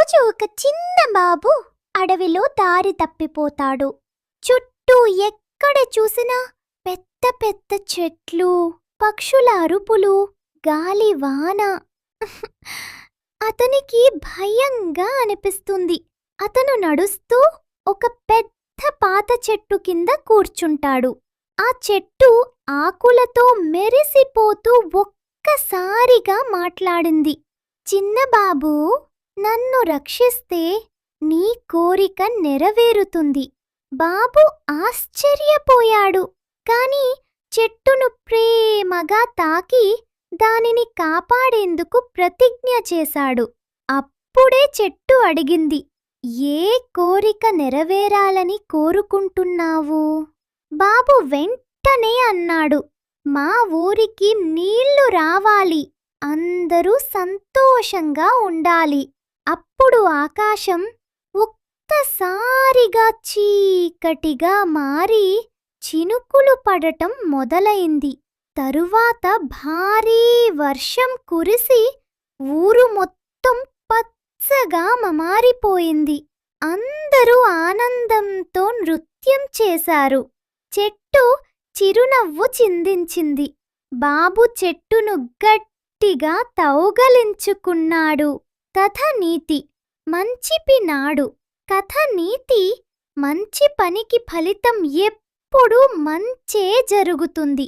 ఒకరోజు ఒక చిన్న బాబు అడవిలో దారి తప్పిపోతాడు. చుట్టూ ఎక్కడ చూసినా పెద్ద పెద్ద చెట్లు, పక్షుల అరుపులు, గాలి వాన. అతనికి భయంగా అనిపిస్తుంది. అతను నడుస్తూ ఒక పెద్ద పాత చెట్టు కింద కూర్చుంటాడు. ఆ చెట్టు ఆకులతో మెరిసిపోతూ ఒక్కసారిగా మాట్లాడింది. చిన్నబాబూ, నన్ను రక్షిస్తే నీ కోరిక నెరవేరుతుంది. బాబు ఆశ్చర్యపోయాడు. కాని చెట్టును ప్రేమగా తాకి దానిని కాపాడేందుకు ప్రతిజ్ఞ చేశాడు. అప్పుడే చెట్టు అడిగింది, ఏ కోరిక నెరవేరాలని కోరుకుంటున్నావు? బాబు వెంటనే అన్నాడు, మా ఊరికి నీళ్లు రావాలి, అందరూ సంతోషంగా ఉండాలి. అప్పుడు ఆకాశం ఒక్కసారిగా చీకటిగా మారి చినుకులు పడటం మొదలైంది. తరువాత భారీ వర్షం కురిసి ఊరు మొత్తం పచ్చగా మారిపోయింది. అందరూ ఆనందంతో నృత్యం చేశారు. చెట్టు చిరునవ్వు చిందించింది. బాబు చెట్టును గట్టిగా తౌగలించుకున్నాడు. కథ నీతి. మంచిపినాడు. కథ నీతి, మంచి పనికి ఫలితం ఎప్పుడూ మంచే జరుగుతుంది.